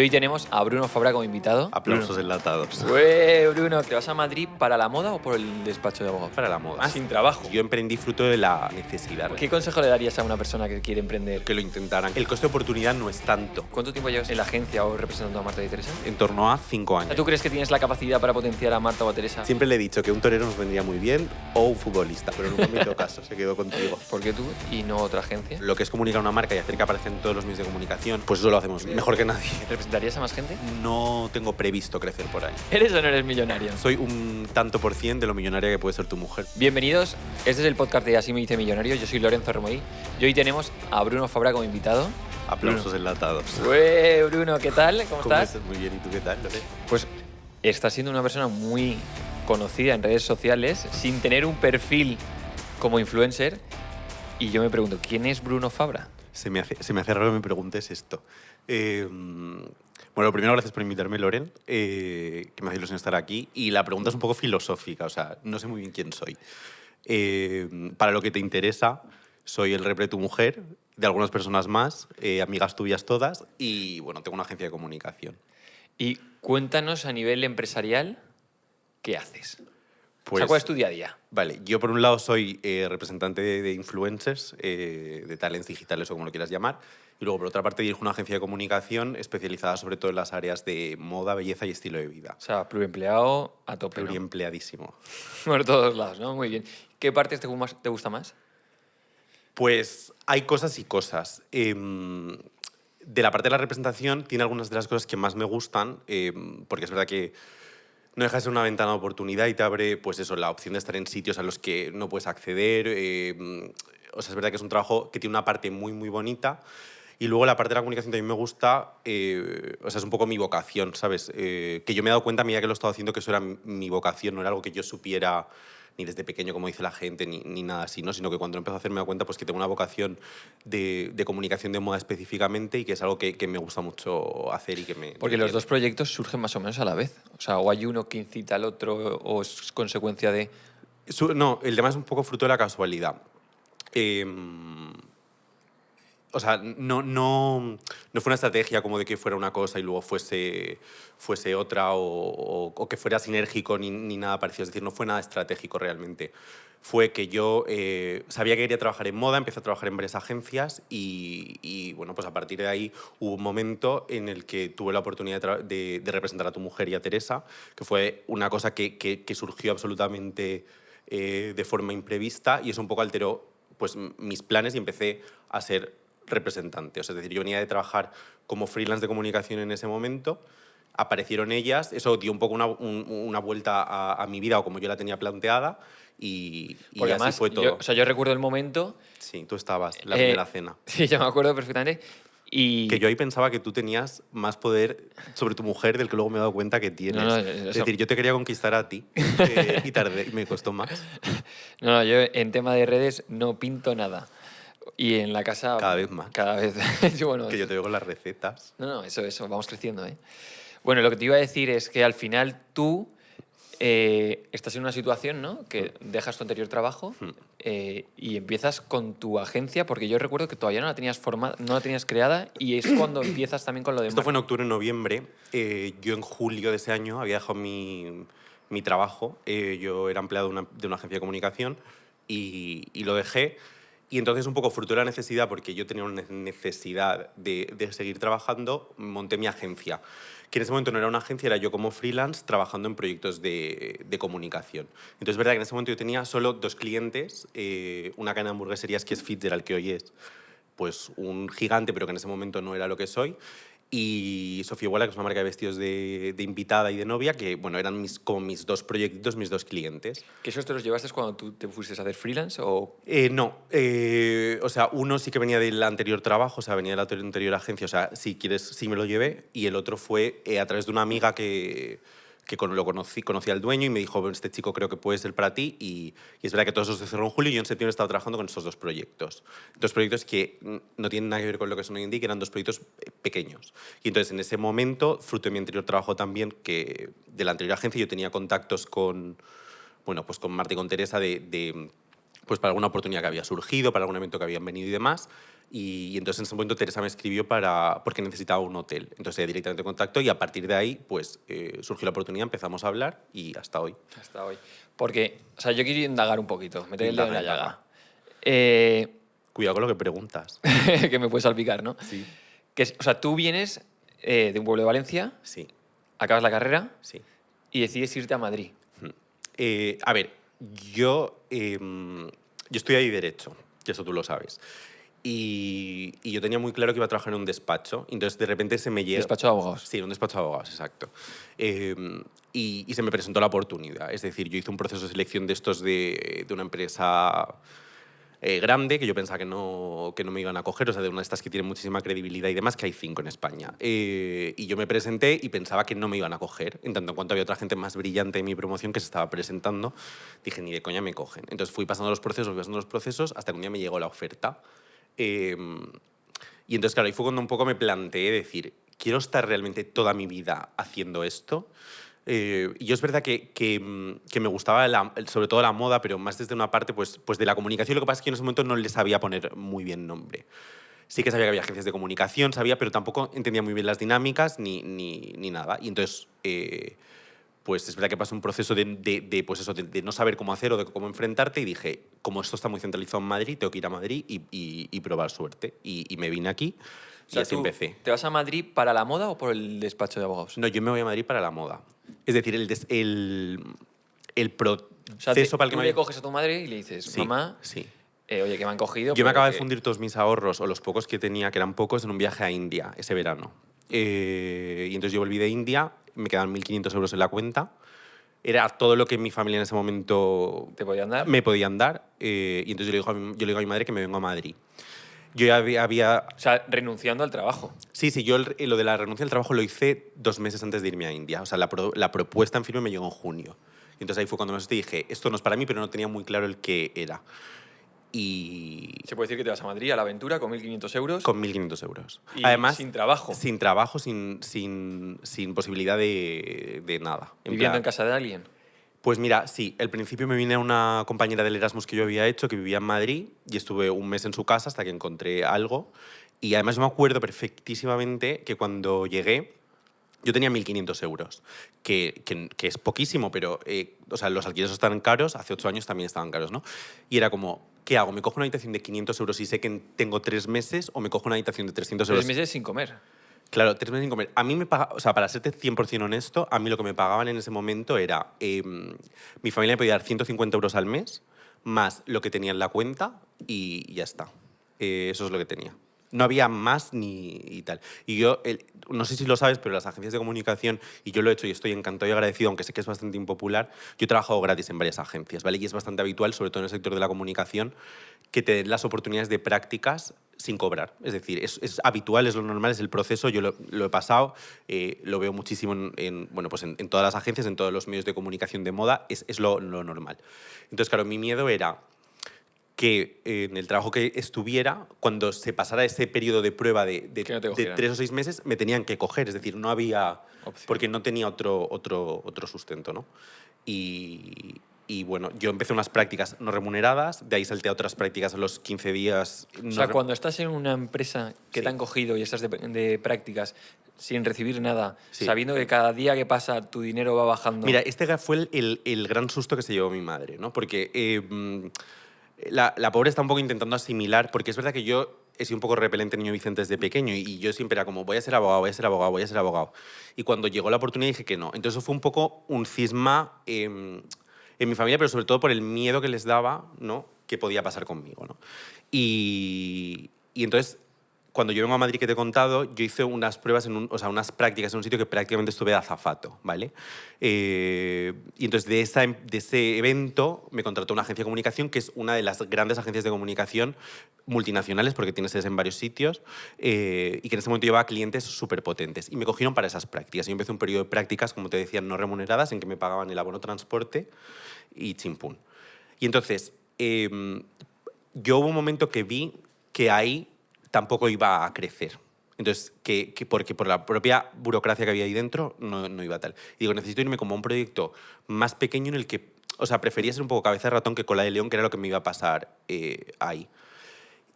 Hoy tenemos a Bruno Fabra como invitado. Aplausos enlatados. Bruno, ¿te vas a Madrid para la moda o por el despacho de abogados? Para la moda. Sin trabajo. Yo emprendí fruto de la necesidad. ¿Qué consejo le darías a una persona que quiere emprender? Que lo intentaran. El coste de oportunidad no es tanto. ¿Cuánto tiempo llevas en la agencia o representando a Marta y Teresa? En torno a 5 años. ¿Tú crees que tienes la capacidad para potenciar a Marta o a Teresa? Siempre le he dicho que un torero nos vendría muy bien o un futbolista, pero nunca me hizo caso, se quedó contigo. ¿Por qué tú y no otra agencia? Lo que es comunicar una marca y hacer que aparezcan en todos los medios de comunicación, pues eso lo hacemos mejor que nadie. ¿Representarías a más gente? No tengo previsto crecer por ahí. ¿Eres o no eres millonario? Soy un tanto por cien de lo millonaria que puede ser tu mujer. Bienvenidos, este es el podcast de Así me hice millonario, yo soy Lorenzo Remoí y hoy tenemos a Bruno Fabra como invitado. Aplausos enlatados. Bruno, ¿qué tal? ¿Cómo estás? Muy bien, ¿y tú qué tal, Lore? Pues estás siendo una persona muy conocida en redes sociales sin tener un perfil como influencer y yo me pregunto, ¿quién es Bruno Fabra? Se me hace raro que me preguntes esto. Bueno, primero, gracias por invitarme, Loren, que me hace ilusión estar aquí. Y la pregunta es un poco filosófica, o sea, no sé muy bien quién soy. Para lo que te interesa, soy el repre de tu mujer, de algunas personas más, amigas tuyas todas, y bueno, tengo una agencia de comunicación. Y cuéntanos a nivel empresarial, ¿qué haces? Pues, ¿cuál es tu día a día? Vale, yo por un lado soy representante de influencers, de talents digitales o como lo quieras llamar, y luego por otra parte dirijo una agencia de comunicación especializada sobre todo en las áreas de moda, belleza y estilo de vida. O sea, pluriempleado a tope, ¿no? Pluriempleadísimo. Por todos lados, ¿no? Muy bien. ¿Qué partes te gusta más? Pues hay cosas y cosas. De la parte de la representación tiene algunas de las cosas que más me gustan, porque es verdad que no deja de ser una ventana de oportunidad y te abre, pues eso, la opción de estar en sitios a los que no puedes acceder. O sea, es verdad que es un trabajo que tiene una parte muy, muy bonita. Y luego la parte de la comunicación también me gusta, o sea, es un poco mi vocación, ¿sabes? Que yo me he dado cuenta a medida que lo he estado haciendo que eso era mi vocación, no era algo que yo supiera ni desde pequeño, como dice la gente, ni nada así, ¿no? Sino que cuando empecé a hacerme cuenta pues, que tengo una vocación de comunicación de moda específicamente y que es algo que me gusta mucho hacer y que me... Porque los dos proyectos surgen más o menos a la vez. O sea, o hay uno que incita al otro o es consecuencia de... No, el tema es un poco fruto de la casualidad. O sea, no fue una estrategia como de que fuera una cosa y luego fuese otra o que fuera sinérgico ni nada parecido. Es decir, no fue nada estratégico realmente. Fue que yo sabía que quería trabajar en moda, empecé a trabajar en varias agencias y bueno, pues a partir de ahí hubo un momento en el que tuve la oportunidad de representar a tu mujer y a Teresa, que fue una cosa que surgió absolutamente de forma imprevista y eso un poco alteró pues, mis planes y empecé a ser representante. O sea, es decir, yo venía de trabajar como freelance de comunicación en ese momento, aparecieron ellas, eso dio un poco una vuelta a mi vida o como yo la tenía planteada y así además, fue todo. Yo recuerdo el momento... Sí, tú estabas, la primera cena. Sí, yo me acuerdo perfectamente. Y... Que yo ahí pensaba que tú tenías más poder sobre tu mujer del que luego me he dado cuenta que tienes. Es decir, yo te quería conquistar a ti y tardé, y me costó más. No, yo en tema de redes no pinto nada. Y en la casa... Cada vez más. Cada vez. Bueno, que yo te veo con las recetas. No, eso, vamos creciendo, ¿eh? Bueno, lo que te iba a decir es que al final tú estás en una situación, ¿no? Que dejas tu anterior trabajo y empiezas con tu agencia, porque yo recuerdo que todavía no la tenías formada, no la tenías creada y es cuando empiezas también con lo de... Esto fue en octubre, noviembre. Yo en julio de ese año había dejado mi trabajo. Yo era empleado de una agencia de comunicación y lo dejé. Y entonces, un poco fruto de la necesidad, porque yo tenía una necesidad de seguir trabajando, monté mi agencia. Que en ese momento no era una agencia, era yo como freelance trabajando en proyectos de comunicación. Entonces, es verdad que en ese momento yo tenía solo 2 clientes, una cadena de hamburgueserías que es Fitzgerald, que hoy es pues, un gigante, pero que en ese momento no era lo que soy, y Sofía Iguala, que es una marca de vestidos de invitada y de novia, que bueno, eran como mis 2 proyectos, mis 2 clientes. ¿Que esos te los llevaste cuando tú te fuiste a hacer freelance o...? No, o sea, uno sí que venía del anterior trabajo, o sea, venía de la anterior agencia, o sea, si quieres, sí me lo llevé, y el otro fue a través de una amiga que lo conocí al dueño y me dijo, este chico creo que puede ser para ti, y es verdad que todos esos se cerraron en julio y yo en septiembre estaba trabajando con esos 2 proyectos. 2 proyectos que no tienen nada que ver con lo que son hoy en día, que eran 2 proyectos pequeños. Y entonces en ese momento, fruto de mi anterior trabajo también, que de la anterior agencia yo tenía contactos con, bueno, pues con Marta y con Teresa de pues para alguna oportunidad que había surgido, para algún evento que habían venido y demás. Y entonces en ese momento Teresa me escribió porque necesitaba un hotel. Entonces directamente contacto y a partir de ahí pues surgió la oportunidad, empezamos a hablar y hasta hoy. Hasta hoy. Porque, o sea, yo quiero indagar un poquito, meter el dedo en la Indaga, llaga. Cuidado con lo que preguntas. Que me puede salpicar, ¿no? Sí. O sea, tú vienes de un pueblo de Valencia, Sí, acabas la carrera sí. y decides irte a Madrid. A ver, yo estudié Derecho, que eso tú lo sabes. Y yo tenía muy claro que iba a trabajar en un despacho. Entonces, de repente se me llega... Despacho de abogados. Sí, en un despacho de abogados, exacto. Y se me presentó la oportunidad. Es decir, yo hice un proceso de selección de estos de una empresa grande, que yo pensaba que no me iban a coger, o sea, de una de estas que tienen muchísima credibilidad y demás, que hay 5 en España. Y yo me presenté y pensaba que no me iban a coger, en tanto en cuanto había otra gente más brillante en mi promoción que se estaba presentando, dije, ni de coña me cogen. Entonces fui pasando los procesos, hasta que un día me llegó la oferta. Y entonces, claro, ahí fue cuando un poco me planteé decir, ¿quiero estar realmente toda mi vida haciendo esto? Y yo es verdad que me gustaba sobre todo la moda, pero más desde una parte pues de la comunicación. Lo que pasa es que en ese momento no le sabía poner muy bien nombre. Sí que sabía que había agencias de comunicación, sabía, pero tampoco entendía muy bien las dinámicas ni nada. Y entonces, pues es verdad que pasó un proceso pues eso, de no saber cómo hacer o de cómo enfrentarte y dije, como esto está muy centralizado en Madrid, tengo que ir a Madrid y probar suerte. Y me vine aquí O y sea, así empecé. ¿te vas a Madrid para la moda o por el despacho de abogados? No, yo me voy a Madrid para la moda. Es decir, el O sea, proceso para el que tú me le había... coges a tu madre y le dices, Sí, mamá, sí. oye, que me han cogido, Yo me pero acaba de que... fundir todos mis ahorros, o los pocos que tenía, que eran pocos, en un viaje a India ese verano. Y entonces yo volví de India, me quedaban 1.500 euros en la cuenta. Era todo lo que mi familia en ese momento ¿Te podían dar? me podían dar. Y entonces yo le digo a mi madre que me vengo a Madrid. Yo ya había... O sea, renunciando al trabajo. Sí, sí, yo lo de la renuncia al trabajo lo hice 2 meses antes de irme a India. O sea, la propuesta en firme me llegó en junio. Y entonces ahí fue cuando me asusté y dije, esto no es para mí, pero no tenía muy claro el qué era. Y Se puede decir que te vas a Madrid a la aventura con 1.500 euros con 1.500 euros. y Además, sin trabajo, sin trabajo, sin posibilidad de nada. viviendo en plan, casa de alguien. pues mira, sí, al principio me vine a una compañera del Erasmus que yo había hecho, que vivía en Madrid, y estuve un mes en su casa hasta que encontré algo. Y además yo me acuerdo perfectísimamente que cuando llegué, yo tenía 1.500 euros, que es poquísimo, pero o sea, los alquileres están caros, hace 8 años también estaban caros, ¿no? Y era como, ¿qué hago? ¿Me cojo una habitación de 500 euros y sé que tengo 3 meses o me cojo una habitación de 300 3 euros? meses sin comer. Claro, 3 meses sin comer. A mí me pagaba, o sea, para serte 100% honesto, a mí lo que me pagaban en ese momento era, mi familia me podía dar 150 euros al mes, más lo que tenía en la cuenta y ya está. Eso es lo que tenía. No había más ni y tal. Y yo, no sé si lo sabes, pero las agencias de comunicación, y yo lo he hecho y estoy encantado y agradecido, aunque sé que es bastante impopular, yo he trabajado gratis en varias agencias, ¿vale? Y es bastante habitual, sobre todo en el sector de la comunicación, que te den las oportunidades de prácticas sin cobrar. Es decir, es habitual, es lo normal, es el proceso, yo lo he pasado, lo veo muchísimo bueno, pues en todas las agencias, en todos los medios de comunicación de moda, es lo normal. Entonces, claro, mi miedo era que en el trabajo que estuviera, cuando se pasara ese periodo de prueba Que no te de cogieran. 3 o 6 meses, me tenían que coger. Es decir, no había... Opción. Porque no tenía otro sustento, ¿no? Y bueno, yo empecé unas prácticas no remuneradas, de ahí salté a otras prácticas a los 15 días. O sea, cuando estás en una empresa que Sí. te han cogido y estás de prácticas sin recibir nada, Sí. sabiendo que cada día que pasa tu dinero va bajando. Mira, este fue el gran susto que se llevó mi madre, ¿no? Porque la pobre está un poco intentando asimilar, porque es verdad que yo he sido un poco repelente niño Vicente desde pequeño y yo siempre era como, voy a ser abogado, voy a ser abogado, voy a ser abogado. Y cuando llegó la oportunidad dije que no. Entonces eso fue un poco un cisma en mi familia, pero sobre todo por el miedo que les daba, ¿no? Que podía pasar conmigo, ¿no? Y entonces, cuando yo vengo a Madrid, que te he contado, yo hice unas pruebas, o sea, unas prácticas en un sitio que prácticamente estuve de azafato, ¿vale? Y entonces de ese evento me contrató una agencia de comunicación, que es una de las grandes agencias de comunicación multinacionales, porque tiene sedes en varios sitios, y que en ese momento llevaba clientes súper potentes. Y me cogieron para esas prácticas. Yo empecé un periodo de prácticas, como te decía, no remuneradas, en que me pagaban el abono transporte y chimpún. Y entonces, yo hubo un momento que vi que ahí tampoco iba a crecer. Entonces, porque por la propia burocracia que había ahí dentro, no iba tal. Y digo, necesito irme como a un proyecto más pequeño en el que, O sea, prefería ser un poco cabeza de ratón que cola de león, que era lo que me iba a pasar ahí.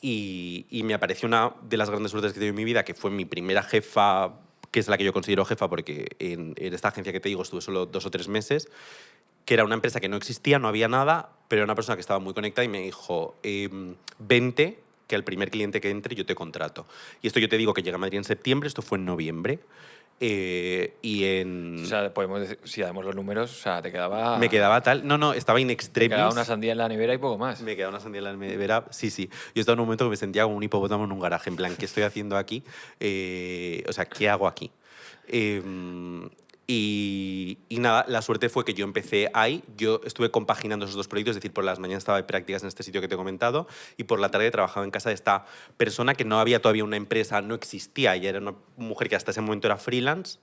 Y me apareció una de las grandes suertes que he tenido en mi vida, que fue mi primera jefa, que es la que yo considero jefa, porque en esta agencia que te digo estuve solo 2 o 3 meses, que era una empresa que no existía, no había nada, pero era una persona que estaba muy conectada y me dijo, vente, que al primer cliente que entre yo te contrato. Y esto yo te digo que llegué a Madrid en septiembre, esto fue en noviembre. Y O en... sea, podemos decir, si damos los números, o sea, Me quedaba tal... No, estaba in te quedaba una extremis. sandía en la nevera y poco más. Me quedaba una sandía en la nevera. Sí, sí. Yo estaba en un momento que me sentía como un hipopótamo en un garaje. En plan, ¿qué estoy haciendo aquí? O sea, ¿qué hago aquí? Y nada, la suerte fue que yo empecé ahí. Yo estuve compaginando esos dos proyectos. Es decir, por las mañanas estaba de prácticas en este sitio que te he comentado y por la tarde trabajaba en casa de esta persona que no había todavía una empresa, no existía. Ella era una mujer que hasta ese momento era freelance,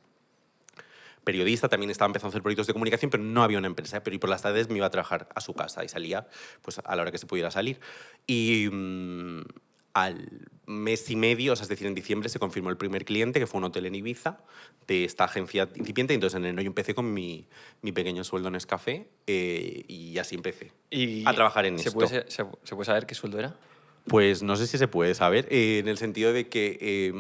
periodista, también estaba empezando a hacer proyectos de comunicación, pero no había una empresa. Pero y por las tardes me iba a trabajar a su casa y salía pues, a la hora que se pudiera salir. Y al mes y medio, o sea, es decir, en diciembre se confirmó el primer cliente, que fue un hotel en Ibiza, de esta agencia incipiente. Entonces en enero yo empecé con mi pequeño sueldo en Nescafé y así empecé Y a trabajar en ¿se esto. se puede saber qué sueldo era? Pues no sé si se puede saber, en el sentido de que...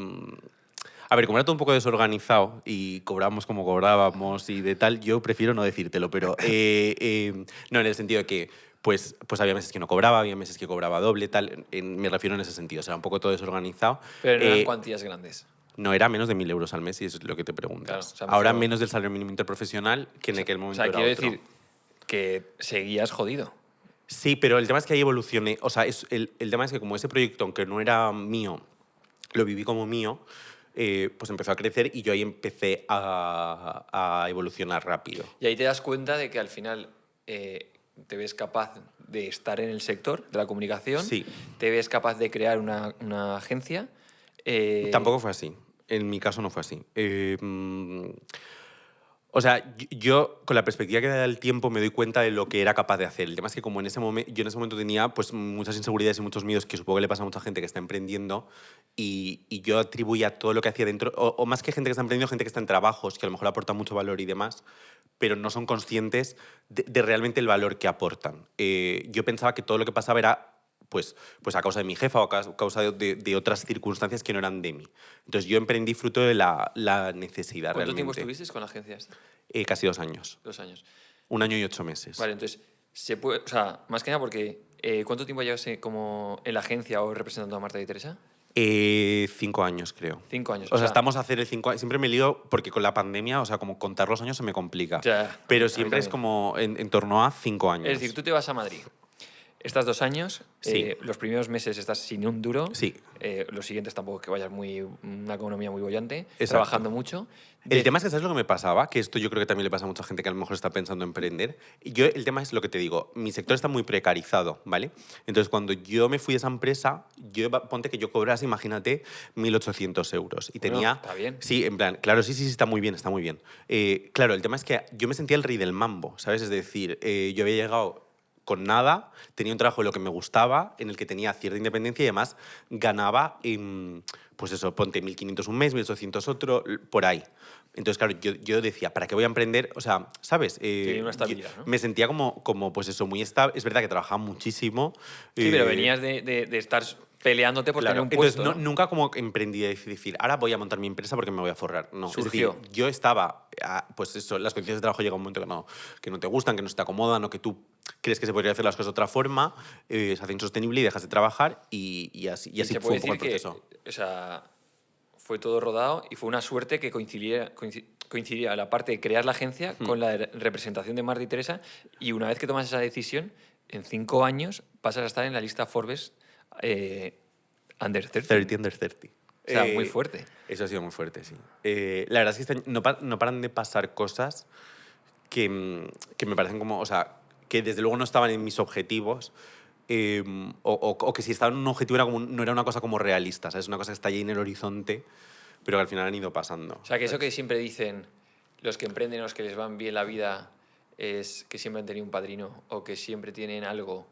a ver, como era todo un poco desorganizado y cobramos como cobrábamos y de tal, yo prefiero no decírtelo, pero no, en el sentido de que pues había meses que no cobraba, había meses que cobraba doble, tal, me refiero en ese sentido, o sea, era un poco todo desorganizado. Pero no eran cuantías grandes. No era menos de 1.000 euros al mes, y eso es lo que te preguntas. Claro, o sea, me Ahora refiero- menos del salario mínimo interprofesional, que en aquel o momento sea, era quiero otro. decir que seguías jodido. Sí, pero el tema es que ahí evolucioné. O sea, el tema es que como ese proyecto, aunque no era mío, lo viví como mío, pues empezó a crecer y yo ahí empecé a evolucionar rápido. Y ahí te das cuenta de que al final te ves capaz de estar en el sector de la comunicación, Sí, te ves capaz de crear una agencia. tampoco fue así. En mi caso no fue así. O sea, yo con la perspectiva que da el tiempo me doy cuenta de lo que era capaz de hacer. El tema es que como en ese momento, yo en ese momento tenía pues muchas inseguridades y muchos miedos que supongo que le pasa a mucha gente que está emprendiendo y yo atribuía todo lo que hacía dentro, o más que gente que está emprendiendo, gente que está en trabajos que a lo mejor aportan mucho valor y demás, pero no son conscientes de realmente el valor que aportan. Yo pensaba que todo lo que pasaba era pues a causa de mi jefa o a causa de otras circunstancias que no eran de mí. Entonces yo emprendí fruto de la necesidad ¿Cuánto tiempo realmente. estuviste con la agencia esta? Casi 2 años. 2 años. 1 año y 8 meses. Vale, entonces, se puede, o sea, más que nada porque, ¿cuánto tiempo llevas como en la agencia o representando a Marta y Teresa? 5 años, creo. 5 años. O sea, estamos a hacer el 5 años. Siempre me lío porque con la pandemia, o sea, como contar los años se me complica. Ya, Pero a mí siempre es también. como en torno a 5 años. Es decir, tú te vas a Madrid. Estás 2 años, Sí. los primeros meses estás sin un duro, Sí. Los siguientes tampoco es que vayas una economía muy bollante, Exacto. trabajando mucho. El tema es que, ¿sabes lo que me pasaba? Que esto yo creo que también le pasa a mucha gente que a lo mejor está pensando en emprender. El tema es lo que te digo, mi sector está muy precarizado, ¿vale? Entonces, cuando yo me fui de esa empresa, ponte que yo cobrase, imagínate, 1.800 euros. Y Bueno, tenía... está bien. Sí, en plan, claro, sí, está muy bien, está muy bien. Claro, el tema es que yo me sentía el rey del mambo, ¿sabes? Es decir, yo había llegado con nada, tenía un trabajo de lo que me gustaba, en el que tenía cierta independencia y además ganaba, pues eso, ponte 1.500 un mes, 1.800 otro, por ahí. Entonces, claro, yo decía, ¿para qué voy a emprender? O sea, ¿sabes? Tenía una estabilidad, ¿no? Me sentía como, pues eso, muy estable. Es verdad que trabajaba muchísimo. Sí, pero venías de estar peleándote por tener Claro, un entonces puesto, ¿no? nunca como emprendí de decir, ahora voy a montar mi empresa porque me voy a forrar. No, Surgió. es decir, yo estaba, pues eso, las condiciones de trabajo llega un momento que no te gustan, que no se te acomodan o que tú crees que se podría hacer las cosas de otra forma, se hace insostenible y dejas de trabajar y así se fue puede un poco el decir proceso. que, o sea, fue todo rodado y fue una suerte que coincidía la parte de crear la agencia con la representación de Marta y Teresa, y una vez que tomas esa decisión, en 5 años pasas a estar en la lista Forbes Under 30. 30 under 30. O sea, muy fuerte. Eso ha sido muy fuerte, sí. La verdad es que este año no paran de pasar cosas que me parecen como, o sea, que desde luego no estaban en mis objetivos, o que si estaban en un objetivo no era una cosa como realista, ¿sabes? Una cosa que está ahí en el horizonte, pero que al final han ido pasando. O sea, que eso ¿sabes? que siempre dicen los que emprenden, los que les van bien la vida, es que siempre han tenido un padrino o que siempre tienen algo,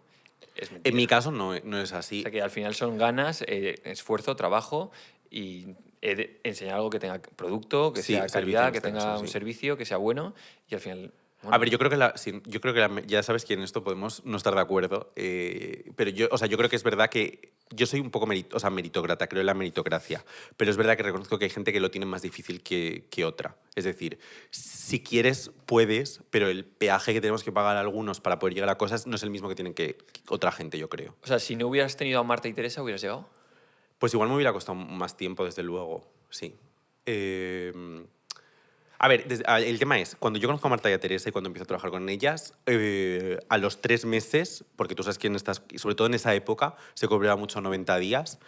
es mentira. En mi caso no es así. O sea, que al final son ganas, esfuerzo, trabajo y enseñar algo que tenga producto, que Sí, sea servicio calidad, en que este tenga caso, un sí. servicio, que sea bueno, y al final A ver, yo creo que, ya sabes que en esto podemos no estar de acuerdo, pero yo, o sea, yo creo que es verdad que yo soy un poco meritócrata, creo en la meritocracia, pero es verdad que reconozco que hay gente que lo tiene más difícil que otra. Es decir, si quieres, puedes, pero el peaje que tenemos que pagar algunos para poder llegar a cosas no es el mismo que tienen que otra gente, yo creo. O sea, si no hubieras tenido a Marta y Teresa, ¿hubieras llegado? Pues igual me hubiera costado más tiempo, desde luego, sí. A ver, el tema es, cuando yo conozco a Marta y a Teresa y cuando empiezo a trabajar con ellas, a los 3 meses, porque tú sabes que sobre todo en esa época, se cobraba mucho 90 días.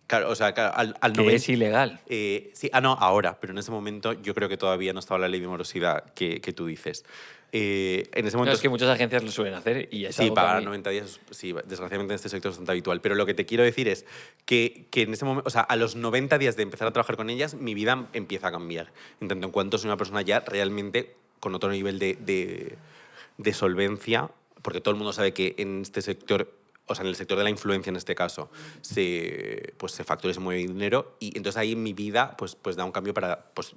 Claro, o sea, al Que 90, es ilegal. sí, no, ahora, pero en ese momento yo creo que todavía no estaba la ley de morosidad que tú dices. En ese No, momento es que muchas agencias lo suelen hacer y es sí, algo que a pagar mí... 90 días, sí, desgraciadamente en este sector es bastante habitual. Pero lo que te quiero decir es que en ese momento, o sea, a los 90 días de empezar a trabajar con ellas, mi vida empieza a cambiar. En tanto en cuanto soy una persona ya realmente con otro nivel de solvencia, porque todo el mundo sabe que en este sector, o sea, en el sector de la influencia en este caso, se factura y se mueve dinero. Y entonces ahí mi vida pues da un cambio pues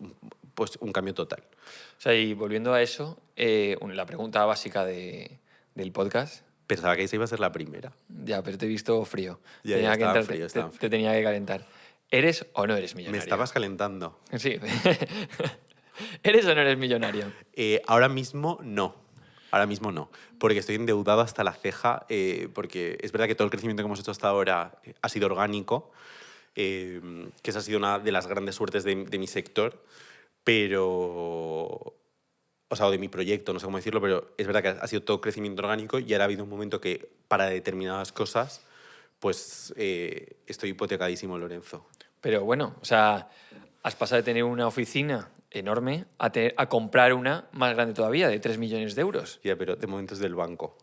un cambio total. O sea, y volviendo a eso, la pregunta básica del podcast, Pensaba que esa iba a ser la primera. ya, pero te he visto frío. Ya Tenía que estaba entrarte, frío, estaba te frío. tenía que calentar. ¿Eres o no eres Me millonario? estabas calentando. Sí. ¿Eres o no eres millonario? Ahora mismo no. Ahora mismo no. Porque estoy endeudado hasta la ceja. Porque es verdad que todo el crecimiento que hemos hecho hasta ahora ha sido orgánico. Que esa ha sido una de las grandes suertes de mi sector. Pero. O sea, o de mi proyecto, no sé cómo decirlo, pero es verdad que ha sido todo crecimiento orgánico y ahora ha habido un momento que para determinadas cosas, pues estoy hipotecadísimo, Lorenzo. Pero bueno, o sea, has pasado de tener una oficina enorme a comprar una más grande todavía, de 3 millones de euros. Ya, pero de momento es del banco.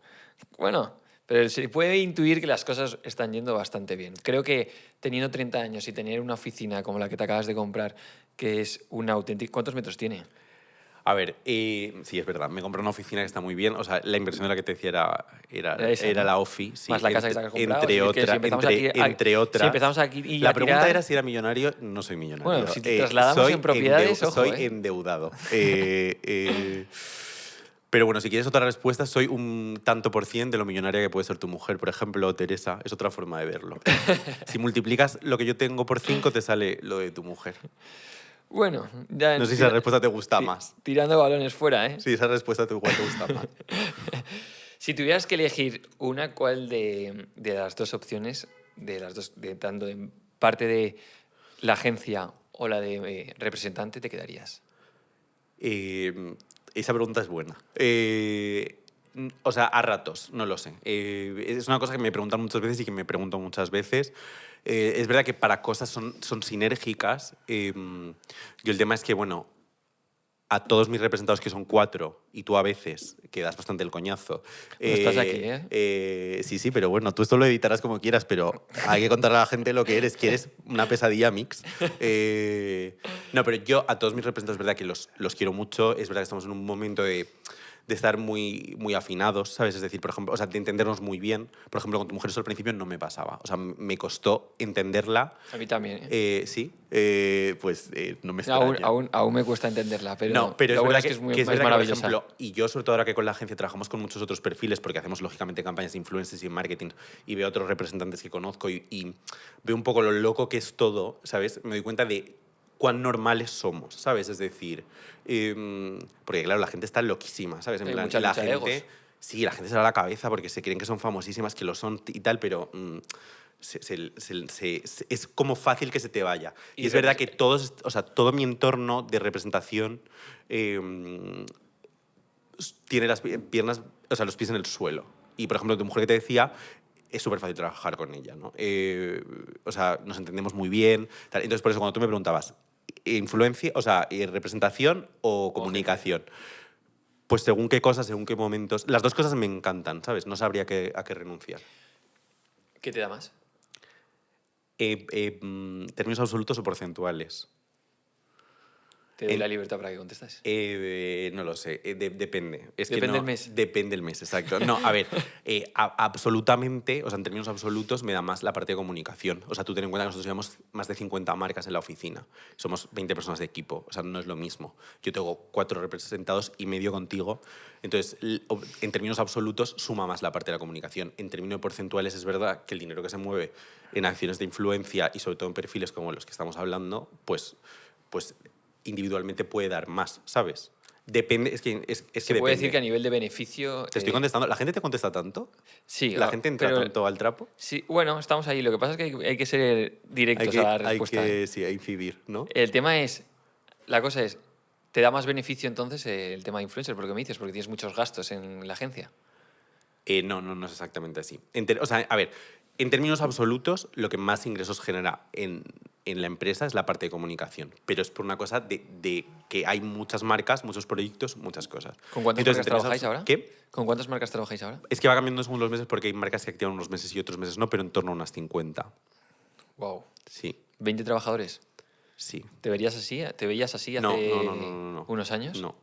Bueno, pero se puede intuir que las cosas están yendo bastante bien. Creo que teniendo 30 años y tener una oficina como la que te acabas de comprar, que es una auténtica... ¿Cuántos metros tiene? A ver, sí, es verdad. Me compré una oficina que está muy bien. O sea, la inversión de la que te decía Era esa, era ¿no? la OFI, sí. Más la casa que te has comprado. Entre, Es que si empezamos aquí, entre si otras. empezamos aquí y La a pregunta tirar... era si era millonario. No soy millonario. Bueno, si te trasladamos en propiedades, ojo, soy endeudado. Pero bueno, si quieres otra respuesta, soy un tanto por cien de lo millonaria que puede ser tu mujer, por ejemplo, o Teresa. Es otra forma de verlo. Si multiplicas lo que yo tengo por 5, te sale lo de tu mujer. Bueno, ya... No sé si esa respuesta te gusta más. Tirando balones fuera, ¿eh? Sí, esa respuesta igual te gusta más. Si tuvieras que elegir una, ¿cuál de las dos opciones, de las dos, de tanto de parte de la agencia o la de representante, te quedarías? Esa pregunta es buena. O sea, a ratos, no lo sé. Es una cosa que me preguntan muchas veces y que me pregunto muchas veces. Es verdad que para cosas son sinérgicas. Yo el tema es que, bueno, a todos mis representados, que son 4, y tú a veces, que das bastante el coñazo. No estás aquí, ¿eh? Sí, pero bueno, tú esto lo editarás como quieras, pero hay que contarle a la gente lo que eres una pesadilla mix. No, pero yo a todos mis representantes es verdad que los quiero mucho, es verdad que estamos en un momento de estar muy, muy afinados, ¿sabes? Es decir, por ejemplo, o sea, de entendernos muy bien. Por ejemplo, con tu mujer eso al principio no me pasaba. O sea, me costó entenderla. A mí también, Sí, pues no me extraña. Aún me cuesta entenderla, pero, No, pero lo es bueno verdad es que es muy que, es por maravillosa. ejemplo, y yo sobre todo ahora que con la agencia trabajamos con muchos otros perfiles, porque hacemos lógicamente campañas de influencers y marketing, y veo otros representantes que conozco y veo un poco lo loco que es todo, ¿sabes? Me doy cuenta de cuán normales somos, ¿sabes? Es decir, porque claro, la gente está loquísima, ¿sabes? En Hay plan, mucha la lucha de gente, egos. sí, la gente se da la cabeza porque se creen que son famosísimas, que lo son y tal, pero es como fácil que se te vaya. Y es verdad que todo mi entorno de representación tiene las piernas, o sea, los pies en el suelo. Y, por ejemplo, tu mujer que te decía, es súper fácil trabajar con ella, ¿no? O sea, nos entendemos muy bien. Tal. Entonces, por eso, cuando tú me preguntabas, ¿influencia, o sea, representación o comunicación? Pues según qué cosas, según qué momentos. Las dos cosas me encantan, ¿sabes? No sabría a qué renunciar. ¿Qué te da más? Términos absolutos o porcentuales. Te doy la libertad para que contestes. No lo sé, depende. Depende del mes. Depende del mes, exacto. No, a ver, absolutamente, o sea, en términos absolutos me da más la parte de comunicación. O sea, tú ten en cuenta que nosotros llevamos más de 50 marcas en la oficina. Somos 20 personas de equipo, o sea, no es lo mismo. Yo tengo 4 representados y medio contigo. Entonces, en términos absolutos, suma más la parte de la comunicación. En términos porcentuales, es verdad que el dinero que se mueve en acciones de influencia y sobre todo en perfiles como los que estamos hablando, pues individualmente puede dar más, ¿sabes? Depende, es que Se puede decir que a nivel de beneficio... Te estoy contestando. ¿La gente te contesta tanto? Sí. ¿La gente entra pero, tanto al trapo? Sí, bueno, estamos ahí. Lo que pasa es que hay que ser directos a la respuesta. Sí, hay que incidir, ¿no? El tema es... La cosa es... ¿Te da más beneficio entonces el tema de influencer? ¿Por qué me dices? Porque tienes muchos gastos en la agencia. No es exactamente así. O sea, a ver, en términos absolutos, lo que más ingresos genera en la empresa es la parte de comunicación. Pero es por una cosa de que hay muchas marcas, muchos proyectos, muchas cosas. ¿Con cuántas marcas trabajáis ahora? ¿Qué? ¿Con cuántas marcas trabajáis ahora? Es que va cambiando según los meses porque hay marcas que activan unos meses y otros meses no, pero en torno a unas 50. Wow. Sí. ¿20 trabajadores? Sí. ¿Te veías así? ¿Te veías así hace no. unos años? No.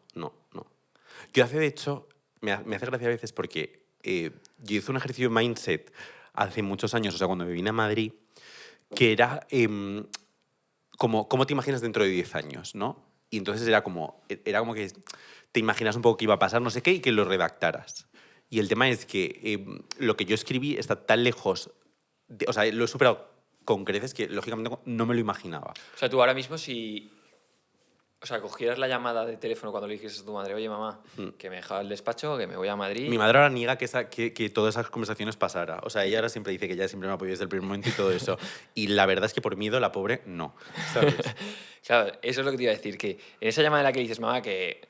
Yo de hecho, me hace gracia a veces porque yo hice un ejercicio de mindset hace muchos años, o sea, cuando me vine a Madrid, que era ¿cómo te imaginas dentro de 10 años, no? Y entonces era como que te imaginas un poco qué iba a pasar, no sé qué, y que lo redactaras. Y el tema es que lo que yo escribí está tan lejos, o sea, lo he superado con creces que, lógicamente, no me lo imaginaba. O sea, tú ahora mismo si... O sea, cogieras la llamada de teléfono cuando le dijiste a tu madre, oye, mamá, que me he dejado el despacho, que me voy a Madrid... Mi madre ahora niega que todas esas conversaciones pasara. O sea, ella ahora siempre dice que ella siempre me apoyó desde el primer momento y todo eso. Y la verdad es que por miedo, la pobre, no. ¿Sabes? Claro, eso es lo que te iba a decir, que en esa llamada en la que dices, mamá, que...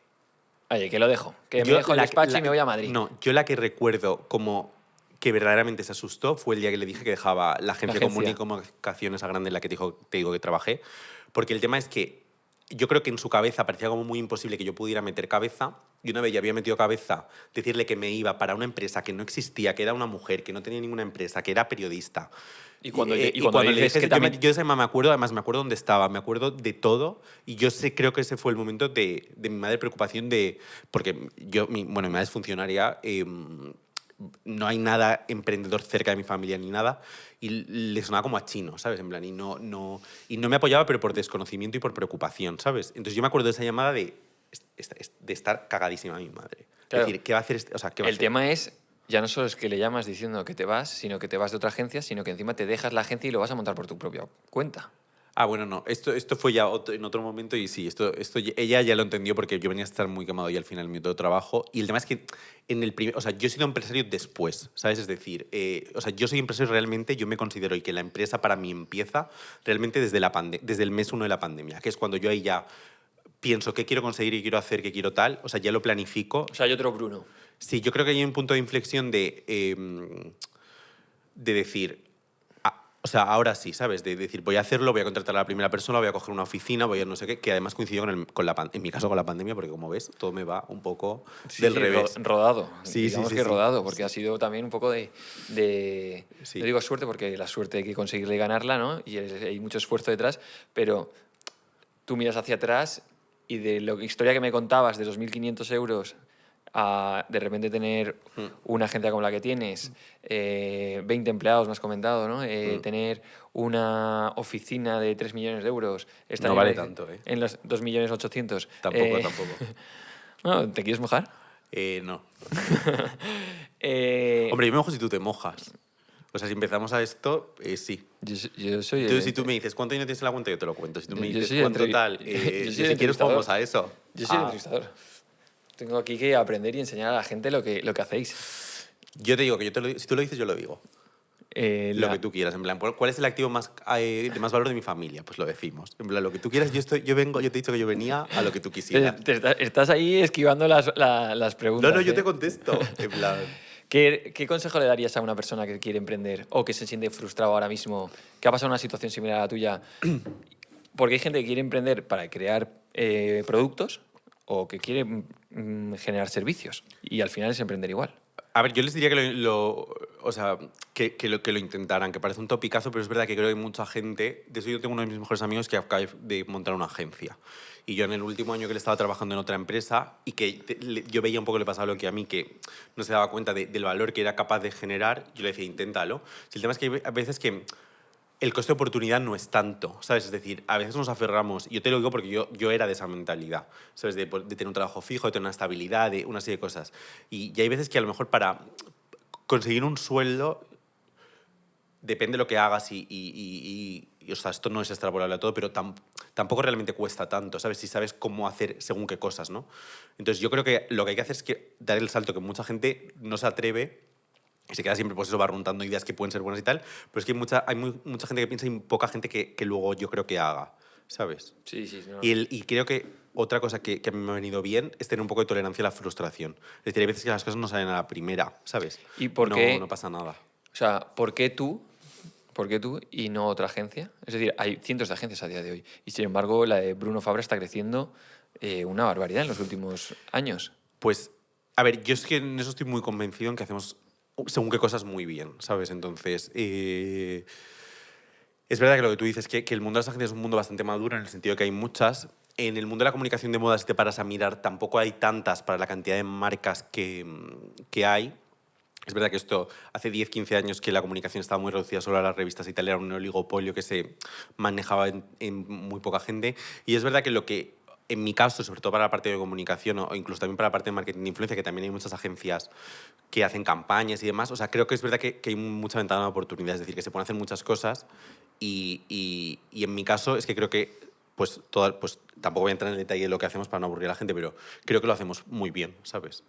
Oye, que lo dejo, que me dejo el despacho y me voy a Madrid. No, yo la que recuerdo como que verdaderamente se asustó fue el día que le dije que dejaba la agencia de comunicaciones a grande en la que te digo que trabajé. Porque el tema es que yo creo que en su cabeza parecía como muy imposible que yo pudiera meter cabeza. Y una vez ya había metido cabeza, decirle que me iba para una empresa que no existía, que era una mujer, que no tenía ninguna empresa, que era periodista. Y cuando le dije, yo de esa me acuerdo, además me acuerdo dónde estaba, me acuerdo de todo. Y yo creo que ese fue el momento de mi madre preocupación porque mi madre es funcionaria, no hay nada emprendedor cerca de mi familia ni nada, y le sonaba como a chino, ¿sabes? En plan, y no me apoyaba, pero por desconocimiento y por preocupación, ¿sabes? Entonces yo me acuerdo de esa llamada de estar cagadísima mi madre. Claro. Es decir, ¿qué va a hacer? El tema es, ya no solo es que le llamas diciendo que te vas, sino que te vas de otra agencia, sino que encima te dejas la agencia y lo vas a montar por tu propia cuenta. Ah, bueno, no. Esto fue ya en otro momento y sí, ella ya lo entendió porque yo venía a estar muy quemado ya al final de mi trabajo. Y el tema es que o sea, yo he sido empresario después, ¿sabes? Es decir, o sea, yo soy empresario realmente, yo me considero y que la empresa para mí empieza realmente desde el mes 1 de la pandemia, que es cuando yo ahí ya pienso qué quiero conseguir, qué quiero hacer, qué quiero tal. O sea, ya lo planifico. O sea, hay otro Bruno. Sí, yo creo que hay un punto de inflexión de decir... O sea, ahora sí, ¿sabes? De decir, voy a hacerlo, voy a contratar a la primera persona, voy a coger una oficina, voy a no sé qué, que además coincidió en mi caso con la pandemia, porque como ves, todo me va un poco del revés. Rodado. Sí, digamos que rodado, porque ha sido también un poco de Sí. no digo suerte, porque la suerte hay que conseguirle ganarla, ¿no? Y hay mucho esfuerzo detrás, pero tú miras hacia atrás y de la historia que me contabas de 2.500 euros a de repente tener una agencia como la que tienes, 20 empleados, me has comentado, ¿no? Tener una oficina de 3 millones de euros. No vale tanto, ¿eh? En los 2.800.000. Tampoco. Bueno, ¿te quieres mojar? No. Hombre, yo me mojo si tú te mojas. O sea, si empezamos a esto, sí. Yo soy... Entonces, si tú me dices, ¿cuánto dinero tienes en la cuenta? Yo te lo cuento. Si tú me dices, ¿cuánto soy tal? Si quieres, jugamos a eso. Yo soy el entrevistador. Tengo aquí que aprender y enseñar a la gente lo que hacéis. Yo te digo que si tú lo dices, yo lo digo. Lo que tú quieras. En plan, ¿cuál es el activo de más valor de mi familia? Pues lo decimos. En plan, lo que tú quieras, yo te he dicho que yo venía a lo que tú quisieras. Estás ahí esquivando las preguntas. No, yo te contesto. En plan... ¿Qué consejo le darías a una persona que quiere emprender o que se siente frustrado ahora mismo, que ha pasado una situación similar a la tuya? Porque hay gente que quiere emprender para crear productos o que quiere generar servicios y al final es emprender igual. A ver, yo les diría que o sea, que lo intentaran, que parece un topicazo, pero es verdad que creo que hay mucha gente. De eso yo tengo uno de mis mejores amigos que acaba de montar una agencia. Y yo en el último año que le estaba trabajando en otra empresa y que yo veía un poco que le pasaba lo que a mí, que no se daba cuenta del valor que era capaz de generar, yo le decía, inténtalo. Si el tema es que hay veces que el coste de oportunidad no es tanto, ¿sabes? Es decir, a veces nos aferramos, y yo te lo digo porque yo era de esa mentalidad, ¿sabes? De tener un trabajo fijo, de tener una estabilidad, de una serie de cosas. Y hay veces que a lo mejor para conseguir un sueldo, depende de lo que hagas o sea, esto no es extrapolable a todo, pero tampoco realmente cuesta tanto, ¿sabes? Si sabes cómo hacer según qué cosas, ¿no? Entonces yo creo que lo que hay que hacer es que dar el salto, que mucha gente no se atreve y se queda siempre, pues eso, barruntando ideas que pueden ser buenas y tal, pero es que mucha gente que piensa y poca gente que luego yo creo que haga, ¿sabes? Sí, sí, no. Y creo que otra cosa que a mí me ha venido bien es tener un poco de tolerancia a la frustración. Es decir, hay veces que las cosas no salen a la primera, ¿sabes? ¿Y por No, qué? no pasa nada. O sea, ¿por qué tú? ¿Por qué tú y no otra agencia? Es decir, hay cientos de agencias a día de hoy. Y sin embargo, la de Bruno Fabra está creciendo una barbaridad en los últimos años. Pues, a ver, yo es que en eso estoy muy convencido en que hacemos según qué cosas muy bien, ¿sabes? Entonces, es verdad que lo que tú dices, que el mundo de las agencias es un mundo bastante maduro en el sentido de que hay muchas. En el mundo de la comunicación de moda, si te paras a mirar, tampoco hay tantas para la cantidad de marcas que hay. Es verdad que esto hace 10, 15 años que la comunicación estaba muy reducida solo a las revistas y tal, era un oligopolio que se manejaba en muy poca gente. Y es verdad que lo que, en mi caso, sobre todo para la parte de comunicación o incluso también para la parte de marketing de influencia, que también hay muchas agencias que hacen campañas y demás, o sea, creo que es verdad que hay mucha ventana de oportunidad, es decir, que se pueden hacer muchas cosas y en mi caso es que creo que pues tampoco voy a entrar en el detalle de lo que hacemos para no aburrir a la gente, pero creo que lo hacemos muy bien, ¿sabes?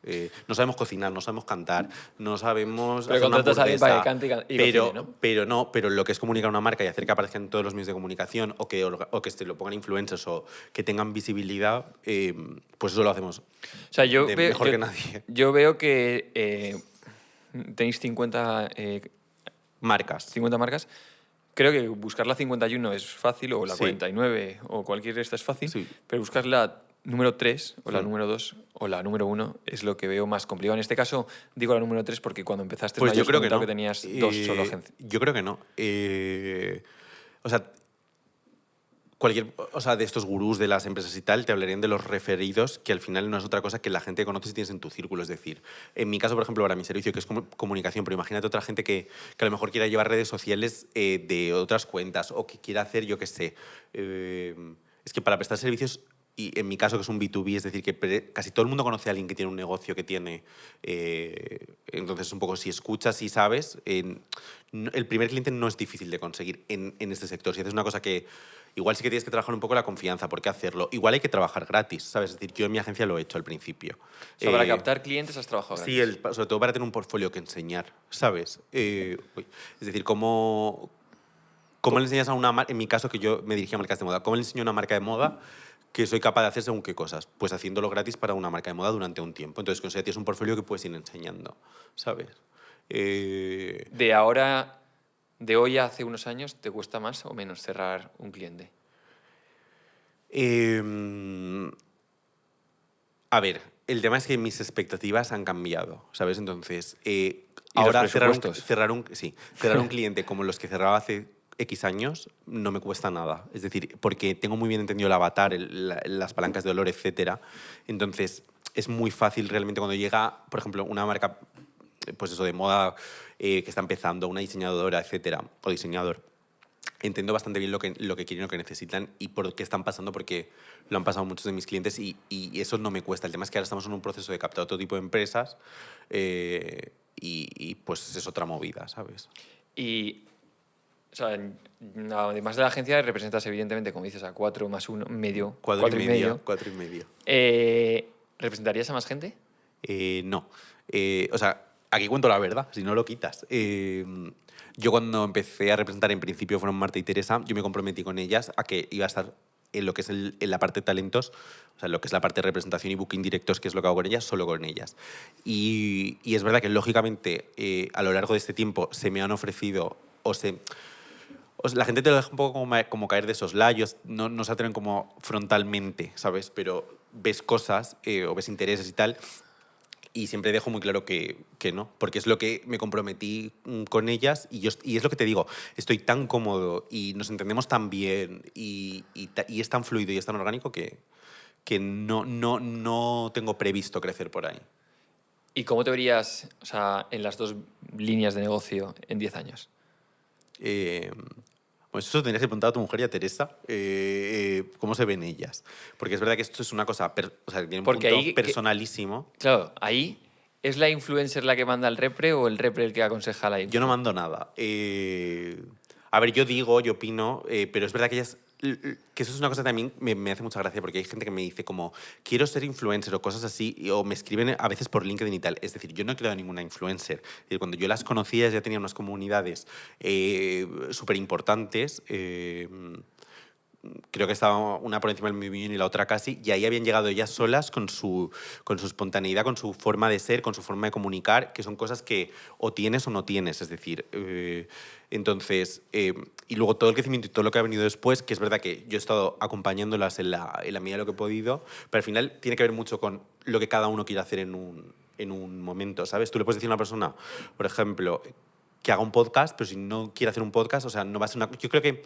No sabemos cocinar, no sabemos cantar, no sabemos Pero hacer una contratas a alguien para que hamburguesa, cante y cocine, ¿no? pero lo que es comunicar una marca y hacer que aparezca en todos los medios de comunicación o que lo pongan influencers o que tengan visibilidad, pues eso lo hacemos O sea, yo veo, mejor que nadie. yo veo que tenéis 50, Marcas. 50 marcas. Creo que buscar la 51 es fácil, o la Sí, 49, o cualquier de esta es fácil, sí. pero buscar la número 3, o la Hmm. número 2, o la número 1 es lo que veo más complicado. En este caso, digo la número 3 porque cuando empezaste me Pues yo habías creo que comentado que no. tenías dos solo agencias. Yo creo que no. O sea, o sea, de estos gurús de las empresas y tal, te hablarían de los referidos, que al final no es otra cosa que la gente que conoces y tienes en tu círculo. Es decir, en mi caso, por ejemplo, para mi servicio, que es comunicación, pero imagínate otra gente que a lo mejor quiera llevar redes sociales de otras cuentas o que quiera hacer, yo qué sé. Es que para prestar servicios, y en mi caso, que es un B2B, es decir, que casi todo el mundo conoce a alguien que tiene un negocio que tiene. Entonces, un poco, si escuchas y sabes, el primer cliente no es difícil de conseguir en este sector. Si haces una cosa que igual sí que tienes que trabajar un poco la confianza, ¿por qué hacerlo? Igual hay que trabajar gratis, ¿sabes? Es decir, yo en mi agencia lo he hecho al principio. O sea, para captar clientes has trabajado Sí, gratis. sobre todo para tener un portfolio que enseñar, ¿sabes? Es decir, ¿cómo le enseñas a una marca? En mi caso, que yo me dirigía a marcas de moda, ¿cómo le enseño a una marca de moda que soy capaz de hacer según qué cosas? Pues haciéndolo gratis para una marca de moda durante un tiempo. Entonces, con eso ya tienes un portfolio que puedes ir enseñando, ¿sabes? De ahora, de hoy a hace unos años, ¿te cuesta más o menos cerrar un cliente? Em, a ver, el tema es que mis expectativas han cambiado, ¿sabes? Entonces, ¿Y ahora los presupuestos? cerrar un cliente como los que cerraba hace X años no me cuesta nada. Es decir, porque tengo muy bien entendido el avatar, las palancas de olor, etcétera. Entonces, es muy fácil realmente cuando llega, por ejemplo, una marca, pues eso, de moda que está empezando, una diseñadora, etcétera, o diseñador. Entiendo bastante bien lo que quieren, lo que necesitan y por qué están pasando, porque lo han pasado muchos de mis clientes y eso no me cuesta. El tema es que ahora estamos en un proceso de captar otro tipo de empresas pues es otra movida, ¿sabes? Y, o sea, además de la agencia, representas evidentemente, como dices, a 4 más 1, medio, Cuatro y 4 y medio, medio. 4,5. ¿Representarías a más gente? No. O sea, aquí cuento la verdad, si no lo quitas. Yo cuando empecé a representar, en principio fueron Marta y Teresa, yo me comprometí con ellas a que iba a estar en lo que es en la parte de talentos, o sea, en lo que es la parte de representación y booking directos, que es lo que hago con ellas, solo con ellas. Y es verdad que, lógicamente, a lo largo de este tiempo se me han ofrecido la gente te lo deja un poco como caer de soslayos, no se atreven como frontalmente, ¿sabes? Pero ves cosas o ves intereses y tal, Y siempre dejo muy claro que no, porque es lo que me comprometí con ellas y es lo que te digo, estoy tan cómodo y nos entendemos tan bien y es tan fluido y es tan orgánico que no tengo previsto crecer por ahí. ¿Y cómo te verías, o sea, en las dos líneas de negocio en 10 años? Pues eso tendrías que preguntar a tu mujer y a Teresa cómo se ven ellas. Porque es verdad que esto es una cosa, o sea, que tiene un Porque punto ahí personalísimo. Claro, ahí ¿es la influencer la que manda al repre o el repre el que aconseja a la Yo influencer? no mando nada. A ver, yo digo, yo opino, pero es verdad que ellas... Que eso es una cosa que también me hace mucha gracia, porque hay gente que me dice como, quiero ser influencer o cosas así, o me escriben a veces por LinkedIn y tal. Es decir, yo no he creado ninguna influencer. Es decir, cuando yo las conocía ya tenía unas comunidades súper importantes. Creo que estaba una por encima del millón y la otra casi, y ahí habían llegado ellas solas con su espontaneidad, con su forma de ser, con su forma de comunicar, que son cosas que o tienes o no tienes, es decir, entonces, y luego todo el crecimiento y todo lo que ha venido después, que es verdad que yo he estado acompañándolas en la medida de lo que he podido, pero al final tiene que ver mucho con lo que cada uno quiere hacer en un momento, ¿sabes? Tú le puedes decir a una persona, por ejemplo, que haga un podcast, pero si no quiere hacer un podcast, o sea, no va a ser una... Yo creo que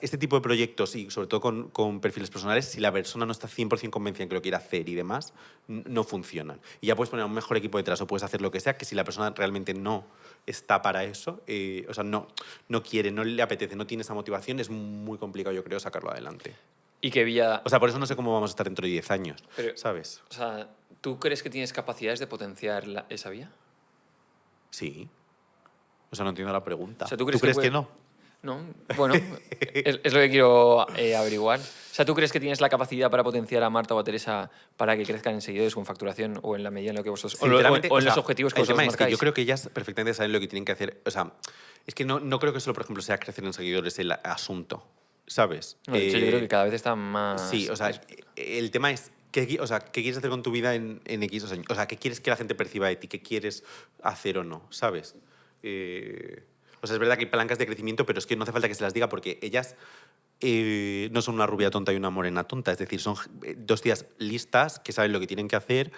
este tipo de proyectos, y sobre todo con perfiles personales, si la persona no está 100% convencida en que lo quiere hacer y demás, no funcionan. Y ya puedes poner un mejor equipo detrás o puedes hacer lo que sea, que si la persona realmente no está para eso, o sea, no quiere, no le apetece, no tiene esa motivación, es muy complicado, yo creo, sacarlo adelante. Y que vía... O sea, por eso no sé cómo vamos a estar dentro de 10 años, Pero, ¿sabes? O sea, ¿tú crees que tienes capacidades de potenciar esa vía? Sí. O sea, no entiendo la pregunta. O sea, ¿tú crees que no? No, bueno, es lo que quiero averiguar. O sea, ¿tú crees que tienes la capacidad para potenciar a Marta o a Teresa para que crezcan en seguidores o en facturación o en la medida en lo que vosotros... Sinceramente, o en los objetivos que el tema vosotros es que marcáis? yo creo que ellas perfectamente saben lo que tienen que hacer. O sea, es que no creo que solo, por ejemplo, sea crecer en seguidores el asunto, ¿sabes? No, de hecho, yo creo que cada vez está más... Sí, o sea, el tema es... ¿Qué quieres hacer con tu vida en X? O sea, ¿qué quieres que la gente perciba de ti? ¿Qué quieres hacer o no? ¿Sabes? O sea, es verdad que hay palancas de crecimiento, pero es que no hace falta que se las diga porque ellas no son una rubia tonta y una morena tonta. Es decir, son dos tías listas que saben lo que tienen que hacer.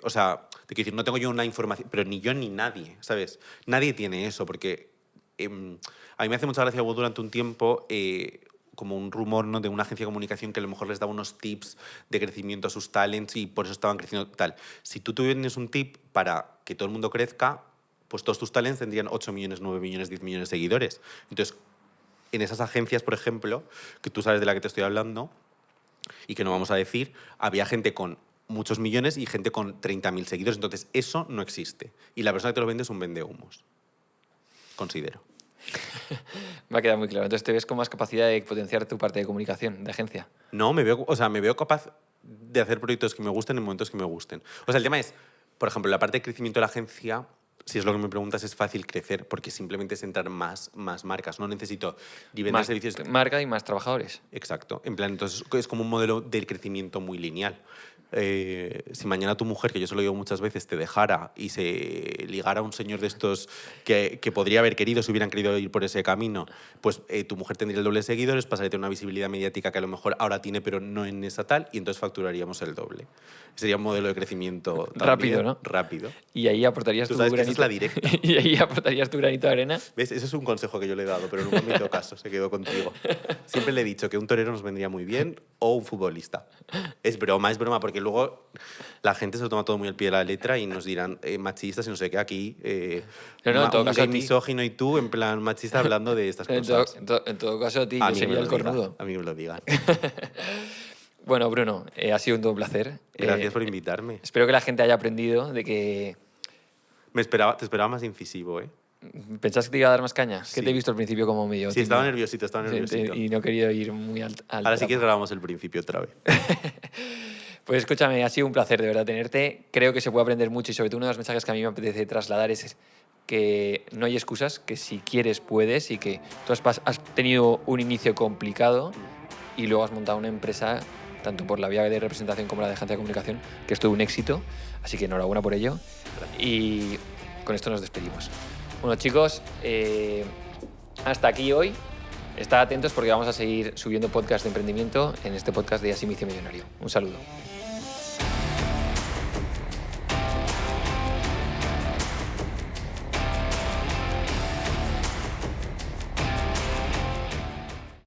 O sea, te quiero decir, no tengo yo una información, pero ni yo ni nadie, ¿sabes? Nadie tiene eso porque a mí me hace mucha gracia, hubo durante un tiempo como un rumor, ¿no?, de una agencia de comunicación que a lo mejor les daba unos tips de crecimiento a sus talents y por eso estaban creciendo tal. Si tú tienes un tip para que todo el mundo crezca, pues todos tus talents tendrían 8 millones, 9 millones, 10 millones de seguidores. Entonces, en esas agencias, por ejemplo, que tú sabes de la que te estoy hablando y que no vamos a decir, había gente con muchos millones y gente con 30.000 seguidores. Entonces, eso no existe. Y la persona que te lo vende es un vendehumos. Considero. Me ha quedado muy claro. Entonces, ¿te ves con más capacidad de potenciar tu parte de comunicación, de agencia? No, me veo capaz de hacer proyectos que me gusten en momentos que me gusten. O sea, el tema es, por ejemplo, la parte de crecimiento de la agencia, si es lo que me preguntas, es fácil crecer porque simplemente es entrar más marcas. No necesito ni vender Más servicios. marca y más trabajadores. Exacto. En plan, entonces es como un modelo de crecimiento muy lineal. Si mañana tu mujer, que yo se lo digo muchas veces, te dejara y se ligara a un señor de estos que podría haber querido si hubieran querido ir por ese camino, pues tu mujer tendría el doble de seguidores, pasaría a tener una visibilidad mediática que a lo mejor ahora tiene, pero no en esa tal, y entonces facturaríamos el doble. Sería un modelo de crecimiento también, Rápido, ¿no? Rápido. Y ahí aportarías Tú tu sabes que esa granito. es la directa. Y ahí aportarías tu granito de arena. ¿Ves? Ese es un consejo que yo le he dado, pero nunca me hizo caso, se quedó contigo. Siempre le he dicho que un torero nos vendría muy bien o un futbolista. Es broma, porque luego la gente se lo toma todo muy al pie de la letra y nos dirán machistas y no sé qué aquí. No, en todo un caso gay a ti. misógino y tú, en plan machista, hablando de estas En cosas. todo caso, a ti, A yo mí que me sería lo el cornudo. digan, a mí que me lo digan. Bueno, Bruno, ha sido un todo un placer. Gracias por invitarme. Espero que la gente haya aprendido de que... Te esperaba más incisivo, ¿eh? ¿Pensás que te iba a dar más caña? Sí. Que te he visto al principio como medio... Sí, estaba tímido. nerviosito. Y no he querido ir muy al Ahora sí que trapo. grabamos el principio otra vez. Pues escúchame, ha sido un placer de verdad tenerte. Creo que se puede aprender mucho y sobre todo uno de los mensajes que a mí me apetece trasladar es que no hay excusas, que si quieres puedes y que tú has tenido un inicio complicado y luego has montado una empresa, tanto por la vía de representación como la de agencia de comunicación, que es todo un éxito. Así que enhorabuena por ello. Y con esto nos despedimos. Bueno, chicos, hasta aquí hoy. Estad atentos porque vamos a seguir subiendo podcast de emprendimiento en este podcast de Así me hice millonario. Un saludo.